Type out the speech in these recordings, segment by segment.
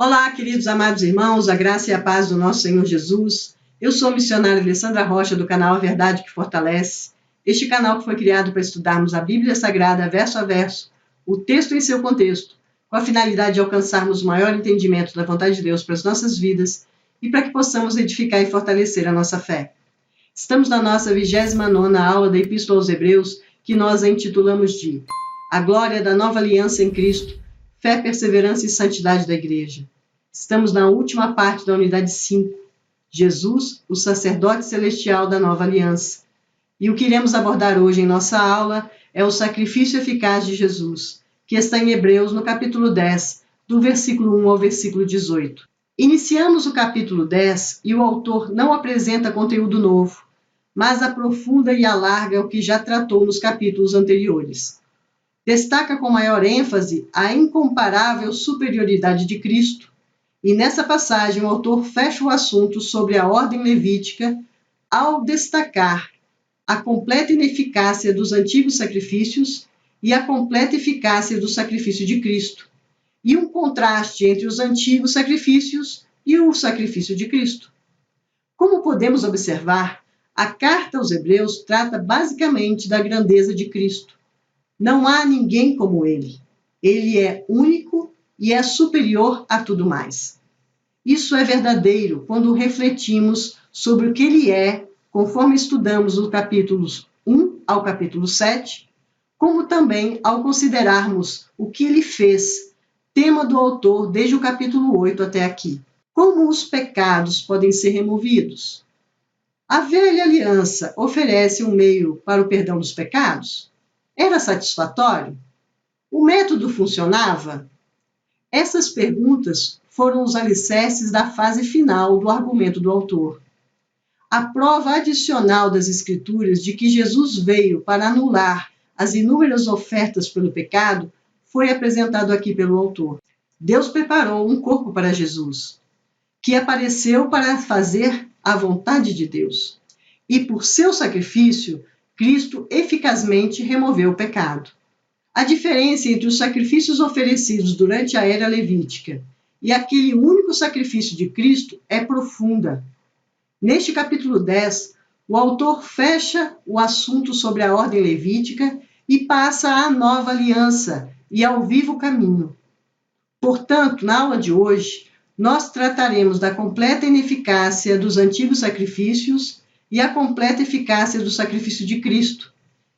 Olá, queridos amados irmãos, a graça e a paz do nosso Senhor Jesus. Eu sou a missionária Alessandra Rocha, do canal A Verdade que Fortalece. Este canal que foi criado para estudarmos a Bíblia Sagrada, verso a verso, o texto em seu contexto, com a finalidade de alcançarmos o maior entendimento da vontade de Deus para as nossas vidas e para que possamos edificar e fortalecer a nossa fé. Estamos na nossa 29ª aula da Epístola aos Hebreus, que nós a intitulamos de A Glória da Nova Aliança em Cristo, Fé, Perseverança e Santidade da Igreja. Estamos na última parte da unidade 5, Jesus, o sacerdote celestial da nova aliança. E o que iremos abordar hoje em nossa aula é o sacrifício eficaz de Jesus, que está em Hebreus, no capítulo 10, do versículo 1 ao versículo 18. Iniciamos o capítulo 10 e o autor não apresenta conteúdo novo, mas aprofunda e alarga o que já tratou nos capítulos anteriores. Destaca com maior ênfase a incomparável superioridade de Cristo, e nessa passagem o autor fecha o assunto sobre a ordem levítica ao destacar a completa ineficácia dos antigos sacrifícios e a completa eficácia do sacrifício de Cristo, e um contraste entre os antigos sacrifícios e o sacrifício de Cristo. Como podemos observar, a carta aos Hebreus trata basicamente da grandeza de Cristo. Não há ninguém como ele. Ele é único e é superior a tudo mais. Isso é verdadeiro quando refletimos sobre o que ele é, conforme estudamos os capítulos 1 ao capítulo 7, como também ao considerarmos o que ele fez, tema do autor desde o capítulo 8 até aqui. Como os pecados podem ser removidos? A velha aliança oferece um meio para o perdão dos pecados? Era satisfatório? O método funcionava? Essas perguntas foram os alicerces da fase final do argumento do autor. A prova adicional das Escrituras de que Jesus veio para anular as inúmeras ofertas pelo pecado foi apresentado aqui pelo autor. Deus preparou um corpo para Jesus, que apareceu para fazer a vontade de Deus. E por seu sacrifício, Cristo eficazmente removeu o pecado. A diferença entre os sacrifícios oferecidos durante a era levítica e aquele único sacrifício de Cristo é profunda. Neste capítulo 10, o autor fecha o assunto sobre a ordem levítica e passa à nova aliança e ao vivo caminho. Portanto, na aula de hoje, nós trataremos da completa ineficácia dos antigos sacrifícios e a completa eficácia do sacrifício de Cristo,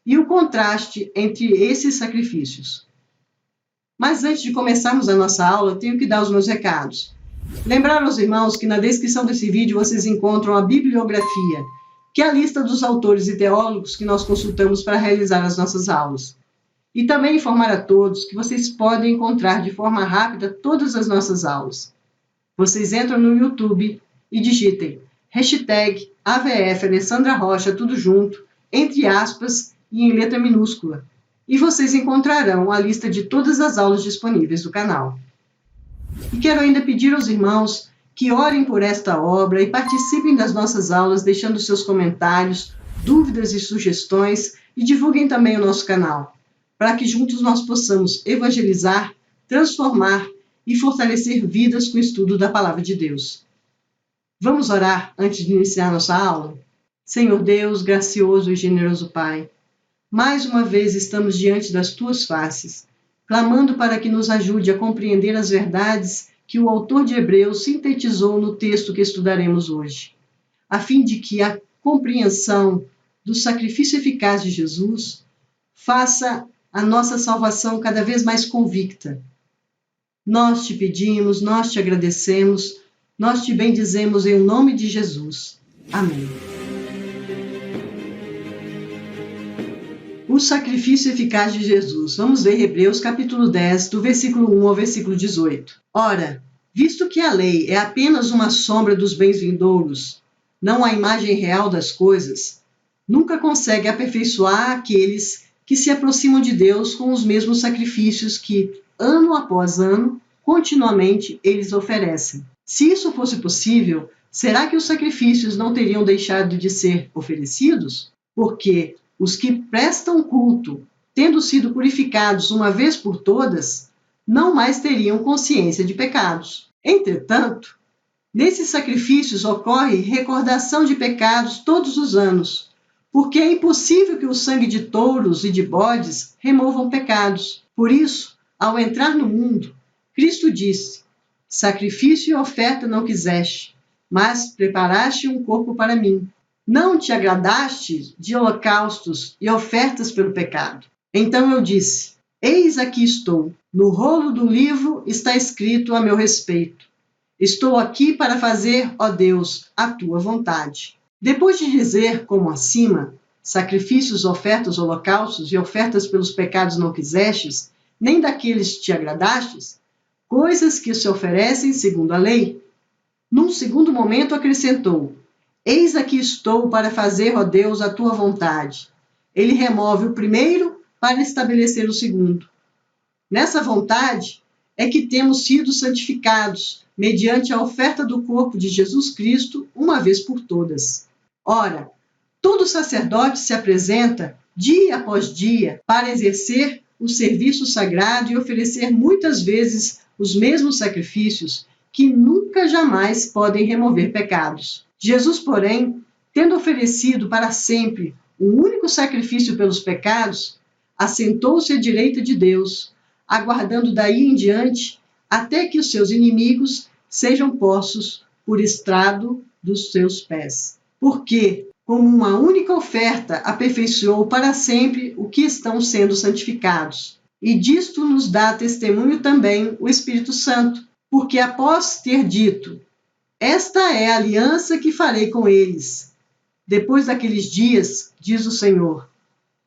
e o contraste entre esses sacrifícios. Mas antes de começarmos a nossa aula, eu tenho que dar os meus recados. Lembrar aos irmãos que na descrição desse vídeo vocês encontram a bibliografia, que é a lista dos autores e teólogos que nós consultamos para realizar as nossas aulas. E também informar a todos que vocês podem encontrar de forma rápida todas as nossas aulas. Vocês entram no YouTube e digitem hashtag AVF Alessandra Rocha, tudo junto, entre aspas e em letra minúscula, e vocês encontrarão a lista de todas as aulas disponíveis do canal. E quero ainda pedir aos irmãos que orem por esta obra e participem das nossas aulas, deixando seus comentários, dúvidas e sugestões, e divulguem também o nosso canal, para que juntos nós possamos evangelizar, transformar e fortalecer vidas com o estudo da Palavra de Deus. Vamos orar antes de iniciar nossa aula? Senhor Deus, gracioso e generoso Pai, mais uma vez estamos diante das Tuas faces, clamando para que nos ajude a compreender as verdades que o autor de Hebreus sintetizou no texto que estudaremos hoje, a fim de que a compreensão do sacrifício eficaz de Jesus faça a nossa salvação cada vez mais convicta. Nós te pedimos, nós te agradecemos, nós te bendizemos em nome de Jesus. Amém. O sacrifício eficaz de Jesus. Vamos ver Hebreus capítulo 10, do versículo 1 ao versículo 18. Ora, visto que a lei é apenas uma sombra dos bens vindouros, não a imagem real das coisas, nunca consegue aperfeiçoar aqueles que se aproximam de Deus com os mesmos sacrifícios que, ano após ano, continuamente eles oferecem. Se isso fosse possível, será que os sacrifícios não teriam deixado de ser oferecidos? Porque os que prestam culto, tendo sido purificados uma vez por todas, não mais teriam consciência de pecados. Entretanto, nesses sacrifícios ocorre recordação de pecados todos os anos, porque é impossível que o sangue de touros e de bodes removam pecados. Por isso, ao entrar no mundo, Cristo disse: sacrifício e oferta não quiseste, mas preparaste um corpo para mim. Não te agradaste de holocaustos e ofertas pelo pecado. Então eu disse: eis aqui estou. No rolo do livro está escrito a meu respeito. Estou aqui para fazer, ó Deus, a tua vontade. Depois de dizer, como acima, sacrifícios, ofertas, holocaustos e ofertas pelos pecados não quisestes, nem daqueles te agradastes, coisas que se oferecem segundo a lei. Num segundo momento acrescentou: eis aqui estou para fazer, ó Deus, a tua vontade. Ele remove o primeiro para estabelecer o segundo. Nessa vontade é que temos sido santificados, mediante a oferta do corpo de Jesus Cristo, uma vez por todas. Ora, todo sacerdote se apresenta dia após dia para exercer o serviço sagrado e oferecer muitas vezes os mesmos sacrifícios que nunca jamais podem remover pecados. Jesus, porém, tendo oferecido para sempre um único sacrifício pelos pecados, assentou-se à direita de Deus, aguardando daí em diante até que os seus inimigos sejam postos por estrado dos seus pés. Porque, como uma única oferta, aperfeiçoou para sempre o que estão sendo santificados. E disto nos dá testemunho também o Espírito Santo, porque após ter dito: esta é a aliança que farei com eles, depois daqueles dias, diz o Senhor,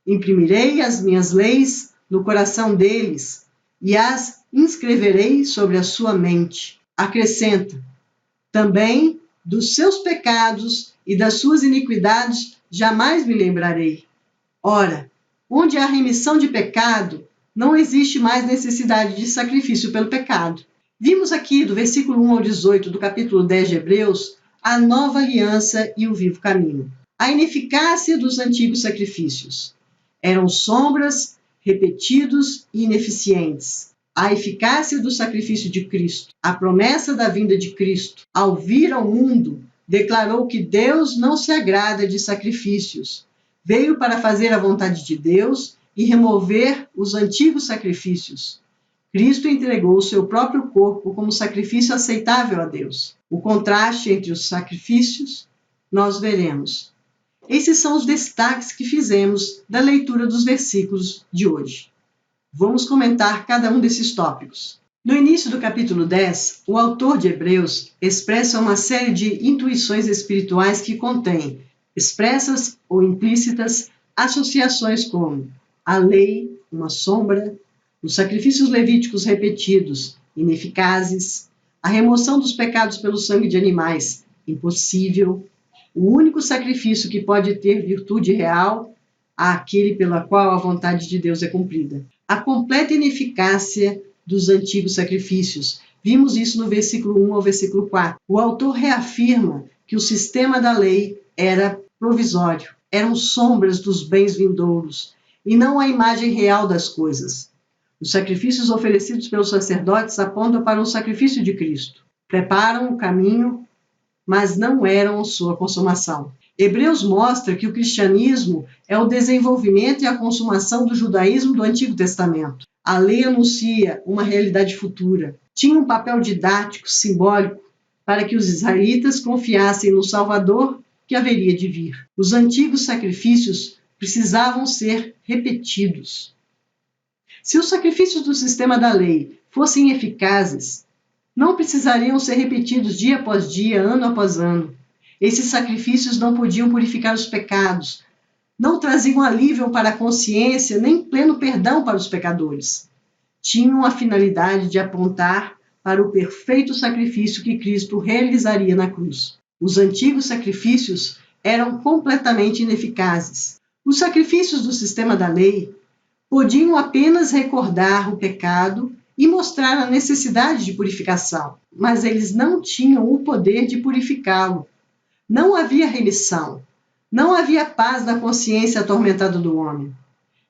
imprimirei as minhas leis no coração deles e as inscreverei sobre a sua mente. Acrescenta: também dos seus pecados e das suas iniquidades jamais me lembrarei. Ora, onde há remissão de pecado, não existe mais necessidade de sacrifício pelo pecado. Vimos aqui, do versículo 1 ao 18 do capítulo 10 de Hebreus, a nova aliança e o vivo caminho. A ineficácia dos antigos sacrifícios. Eram sombras, repetidos e ineficientes. A eficácia do sacrifício de Cristo, a promessa da vinda de Cristo, ao vir ao mundo, declarou que Deus não se agrada de sacrifícios. Veio para fazer a vontade de Deus e remover os antigos sacrifícios. Cristo entregou o seu próprio corpo como sacrifício aceitável a Deus. O contraste entre os sacrifícios, nós veremos. Esses são os destaques que fizemos da leitura dos versículos de hoje. Vamos comentar cada um desses tópicos. No início do capítulo 10, o autor de Hebreus expressa uma série de intuições espirituais que contêm, expressas ou implícitas, associações como a lei, uma sombra, os sacrifícios levíticos repetidos, ineficazes, a remoção dos pecados pelo sangue de animais, impossível, o único sacrifício que pode ter virtude real, aquele pela qual a vontade de Deus é cumprida. A completa ineficácia dos antigos sacrifícios. Vimos isso no versículo 1 ao versículo 4. O autor reafirma que o sistema da lei era provisório, eram sombras dos bens vindouros, e não a imagem real das coisas. Os sacrifícios oferecidos pelos sacerdotes apontam para o sacrifício de Cristo. Preparam o caminho, mas não eram sua consumação. Hebreus mostra que o cristianismo é o desenvolvimento e a consumação do judaísmo do Antigo Testamento. A lei anuncia uma realidade futura. Tinha um papel didático, simbólico, para que os israelitas confiassem no Salvador que haveria de vir. Os antigos sacrifícios precisavam ser repetidos. Se os sacrifícios do sistema da lei fossem eficazes, não precisariam ser repetidos dia após dia, ano após ano. Esses sacrifícios não podiam purificar os pecados, não traziam alívio para a consciência, nem pleno perdão para os pecadores. Tinham a finalidade de apontar para o perfeito sacrifício que Cristo realizaria na cruz. Os antigos sacrifícios eram completamente ineficazes. Os sacrifícios do sistema da lei podiam apenas recordar o pecado e mostrar a necessidade de purificação, mas eles não tinham o poder de purificá-lo. Não havia remissão, não havia paz na consciência atormentada do homem.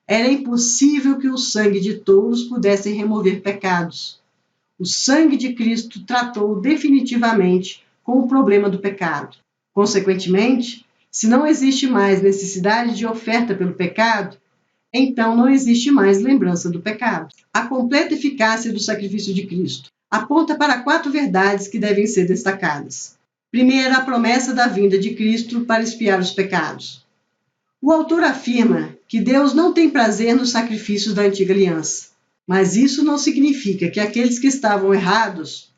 Era impossível que o sangue de touros pudesse remover pecados. O sangue de Cristo tratou definitivamente com o problema do pecado. Consequentemente, se não existe mais necessidade de oferta pelo pecado, então não existe mais lembrança do pecado. A completa eficácia do sacrifício de Cristo aponta para 4 verdades que devem ser destacadas. Primeira, a promessa da vinda de Cristo para expiar os pecados. O autor afirma que Deus não tem prazer nos sacrifícios da antiga aliança, mas isso não significa que aqueles que estavam errados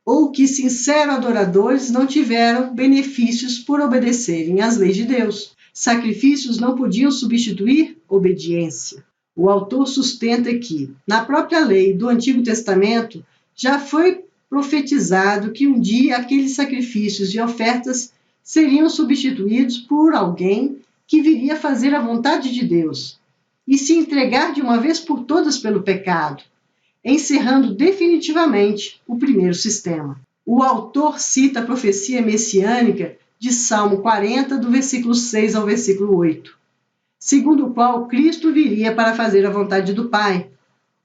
ou que sinceros adoradores não tiveram benefícios por obedecerem às leis de Deus. Sacrifícios não podiam substituir obediência. O autor sustenta que, na própria lei do Antigo Testamento, já foi profetizado que um dia aqueles sacrifícios e ofertas seriam substituídos por alguém que viria fazer a vontade de Deus e se entregar de uma vez por todas pelo pecado, encerrando definitivamente o primeiro sistema. O autor cita a profecia messiânica de Salmo 40, do versículo 6 ao versículo 8, segundo o qual Cristo viria para fazer a vontade do Pai,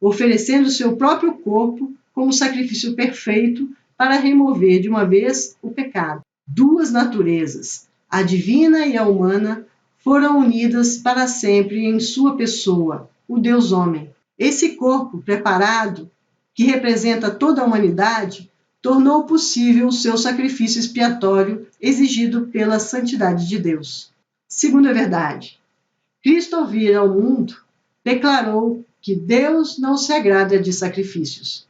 oferecendo seu próprio corpo como sacrifício perfeito para remover de uma vez o pecado. 2 naturezas, a divina e a humana, foram unidas para sempre em sua pessoa, o Deus homem. Esse corpo preparado, que representa toda a humanidade, tornou possível o seu sacrifício expiatório exigido pela santidade de Deus. Segunda verdade, Cristo, ao vir ao mundo, declarou que Deus não se agrada de sacrifícios.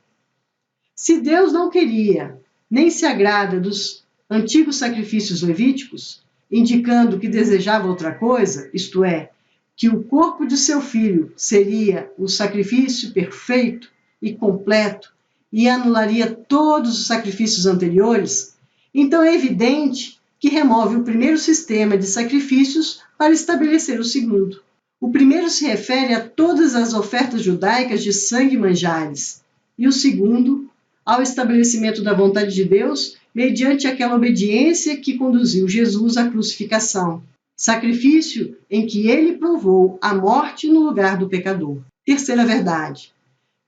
Se Deus não queria, nem se agrada dos antigos sacrifícios levíticos, indicando que desejava outra coisa, isto é, que o corpo de seu filho seria o sacrifício perfeito e completo e anularia todos os sacrifícios anteriores, então é evidente que remove o primeiro sistema de sacrifícios para estabelecer o segundo. O primeiro se refere a todas as ofertas judaicas de sangue e manjares, e o segundo ao estabelecimento da vontade de Deus mediante aquela obediência que conduziu Jesus à crucificação, sacrifício em que ele provou a morte no lugar do pecador. Terceira verdade,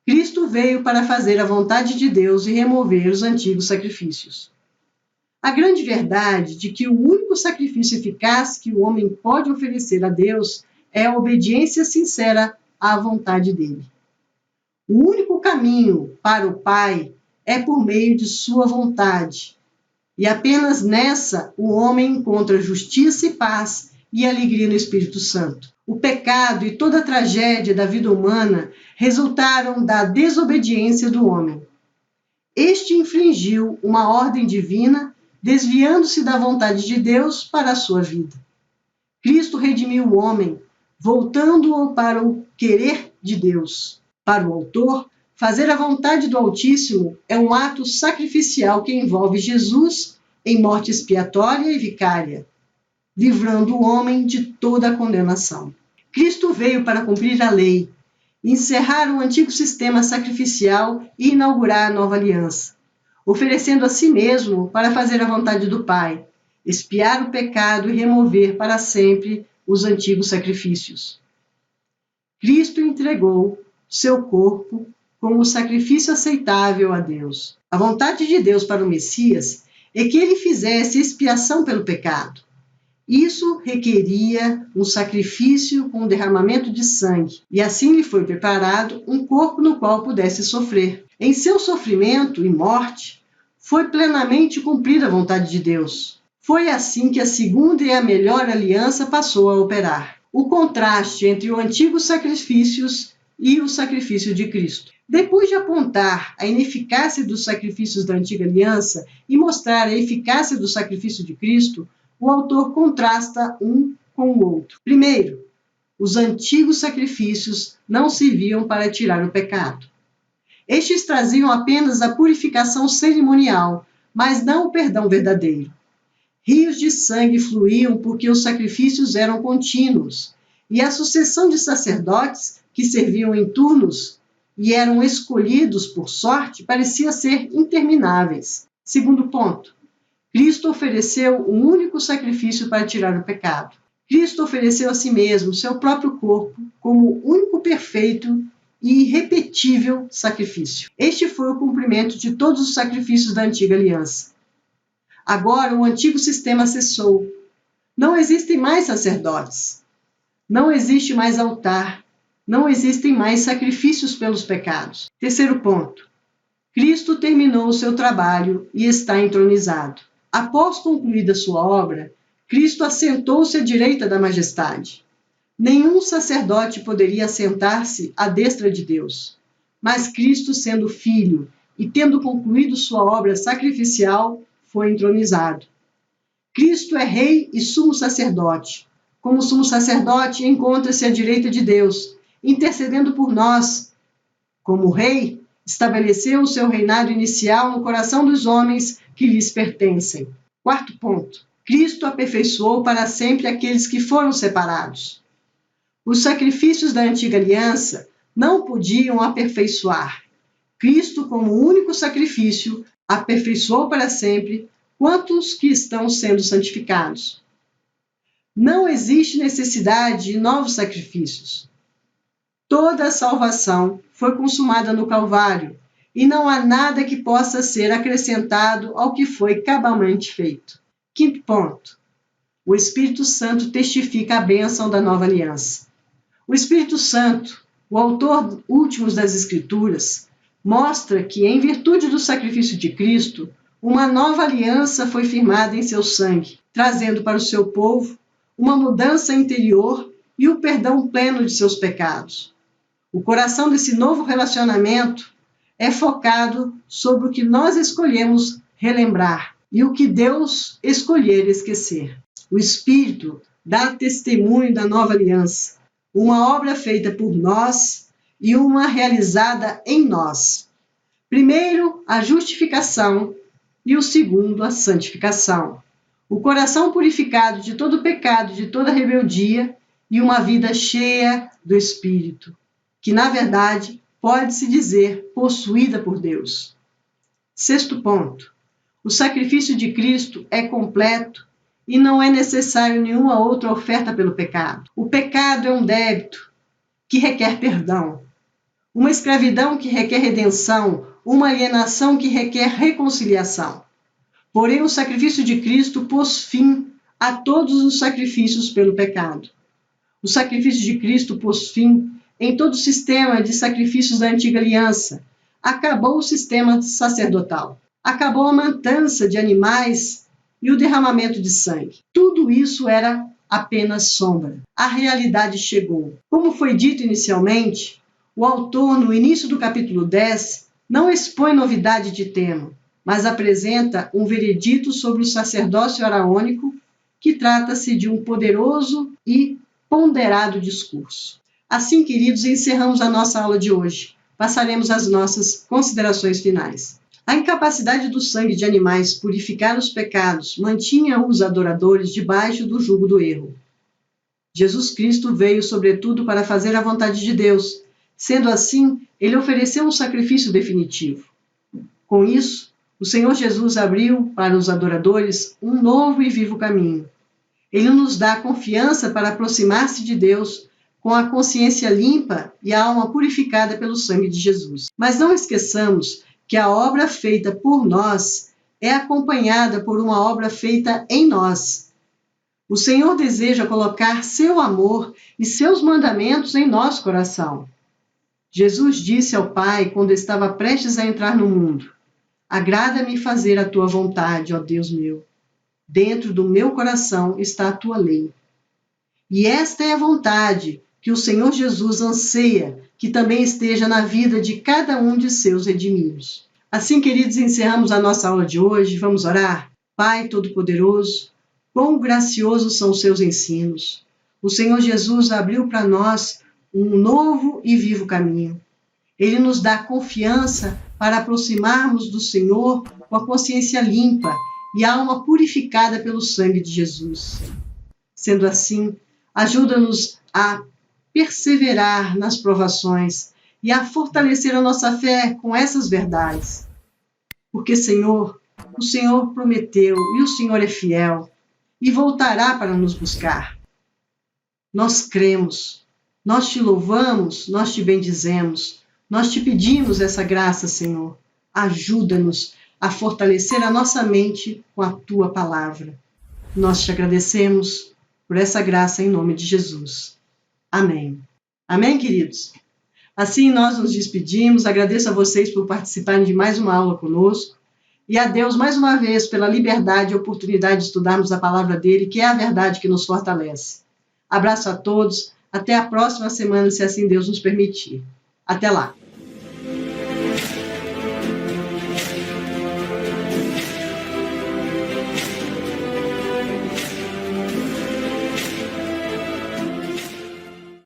Cristo veio para fazer a vontade de Deus e remover os antigos sacrifícios. A grande verdade de que o único sacrifício eficaz que o homem pode oferecer a Deus é a obediência sincera à vontade dele. O único caminho para o Pai é por meio de sua vontade, e apenas nessa o homem encontra justiça e paz e alegria no Espírito Santo. O pecado e toda a tragédia da vida humana resultaram da desobediência do homem. Este infringiu uma ordem divina, desviando-se da vontade de Deus para a sua vida. Cristo redimiu o homem, voltando-o para o querer de Deus. Para o autor, fazer a vontade do Altíssimo é um ato sacrificial que envolve Jesus em morte expiatória e vicária, livrando o homem de toda a condenação. Cristo veio para cumprir a lei, encerrar o antigo sistema sacrificial e inaugurar a nova aliança, oferecendo a si mesmo para fazer a vontade do Pai, expiar o pecado e remover para sempre os antigos sacrifícios. Cristo entregou seu corpo como sacrifício aceitável a Deus. A vontade de Deus para o Messias é que ele fizesse expiação pelo pecado. Isso requeria um sacrifício com derramamento de sangue, e assim lhe foi preparado um corpo no qual pudesse sofrer. Em seu sofrimento e morte, foi plenamente cumprida a vontade de Deus. Foi assim que a segunda e a melhor aliança passou a operar. O contraste entre os antigos sacrifícios e o sacrifício de Cristo. Depois de apontar a ineficácia dos sacrifícios da antiga aliança e mostrar a eficácia do sacrifício de Cristo, o autor contrasta um com o outro. Primeiro, os antigos sacrifícios não serviam para tirar o pecado. Estes traziam apenas a purificação cerimonial, mas não o perdão verdadeiro. Rios de sangue fluíam porque os sacrifícios eram contínuos, e a sucessão de sacerdotes que serviam em turnos e eram escolhidos por sorte parecia ser intermináveis. Segundo ponto, Cristo ofereceu um único sacrifício para tirar o pecado. Cristo ofereceu a si mesmo seu próprio corpo como único perfeito e irrepetível sacrifício. Este foi o cumprimento de todos os sacrifícios da antiga aliança. Agora o antigo sistema cessou. Não existem mais sacerdotes. Não existe mais altar. Não existem mais sacrifícios pelos pecados. Terceiro ponto. Cristo terminou o seu trabalho e está entronizado. Após concluída sua obra, Cristo assentou-se à direita da majestade. Nenhum sacerdote poderia assentar-se à destra de Deus, mas Cristo, sendo filho e tendo concluído sua obra sacrificial, foi entronizado. Cristo é rei e sumo sacerdote. Como sumo sacerdote, encontra-se à direita de Deus, intercedendo por nós. Como rei, estabeleceu o seu reinado inicial no coração dos homens que lhes pertencem. Quarto ponto. Cristo aperfeiçoou para sempre aqueles que foram separados. Os sacrifícios da antiga aliança não podiam aperfeiçoar. Cristo, como único sacrifício, aperfeiçoou para sempre quantos que estão sendo santificados. Não existe necessidade de novos sacrifícios. Toda a salvação foi consumada no Calvário, e não há nada que possa ser acrescentado ao que foi cabalmente feito. Quinto ponto. O Espírito Santo testifica a bênção da nova aliança. O Espírito Santo, o autor último das Escrituras, mostra que, em virtude do sacrifício de Cristo, uma nova aliança foi firmada em seu sangue, trazendo para o seu povo uma mudança interior e o perdão pleno de seus pecados. O coração desse novo relacionamento é focado sobre o que nós escolhemos relembrar e o que Deus escolher esquecer. O Espírito dá testemunho da nova aliança, uma obra feita por nós e uma realizada em nós. Primeiro, a justificação e o segundo, a santificação. O coração purificado de todo pecado, de toda rebeldia e uma vida cheia do Espírito, que na verdade pode-se dizer possuída por Deus. Sexto ponto. O sacrifício de Cristo é completo e não é necessário nenhuma outra oferta pelo pecado. O pecado é um débito que requer perdão, uma escravidão que requer redenção, uma alienação que requer reconciliação. Porém, o sacrifício de Cristo pôs fim a todos os sacrifícios pelo pecado. O sacrifício de Cristo pôs fim em todo o sistema de sacrifícios da antiga aliança. Acabou o sistema sacerdotal. Acabou a matança de animais e o derramamento de sangue. Tudo isso era apenas sombra. A realidade chegou. Como foi dito inicialmente, o autor, no início do capítulo 10, não expõe novidade de tema, mas apresenta um veredito sobre o sacerdócio araônico, que trata-se de um poderoso e ponderado discurso. Assim, queridos, encerramos a nossa aula de hoje. Passaremos às nossas considerações finais. A incapacidade do sangue de animais purificar os pecados mantinha os adoradores debaixo do jugo do erro. Jesus Cristo veio, sobretudo, para fazer a vontade de Deus. Sendo assim, ele ofereceu um sacrifício definitivo. Com isso, o Senhor Jesus abriu para os adoradores um novo e vivo caminho. Ele nos dá confiança para aproximar-se de Deus com a consciência limpa e a alma purificada pelo sangue de Jesus. Mas não esqueçamos que a obra feita por nós é acompanhada por uma obra feita em nós. O Senhor deseja colocar seu amor e seus mandamentos em nosso coração. Jesus disse ao Pai, quando estava prestes a entrar no mundo: agrada-me fazer a tua vontade, ó Deus meu. Dentro do meu coração está a tua lei. E esta é a vontade que o Senhor Jesus anseia que também esteja na vida de cada um de seus redimidos. Assim, queridos, encerramos a nossa aula de hoje. Vamos orar? Pai Todo-Poderoso, quão graciosos são os seus ensinos. O Senhor Jesus abriu para nós um novo e vivo caminho. Ele nos dá confiança para aproximarmos do Senhor com a consciência limpa e a alma purificada pelo sangue de Jesus. Sendo assim, ajuda-nos a perseverar nas provações e a fortalecer a nossa fé com essas verdades. Porque, Senhor, o Senhor prometeu e o Senhor é fiel e voltará para nos buscar. Nós cremos, Nós te louvamos, nós te bendizemos, nós te pedimos essa graça, Senhor. Ajuda-nos a fortalecer a nossa mente com a tua palavra. Nós te agradecemos por essa graça em nome de Jesus. Amém. Amém, queridos? Assim nós nos despedimos. Agradeço a vocês por participarem de mais uma aula conosco e a Deus mais uma vez pela liberdade e oportunidade de estudarmos a palavra dele, que é a verdade que nos fortalece. Abraço a todos. Até a próxima semana, se assim Deus nos permitir. Até lá!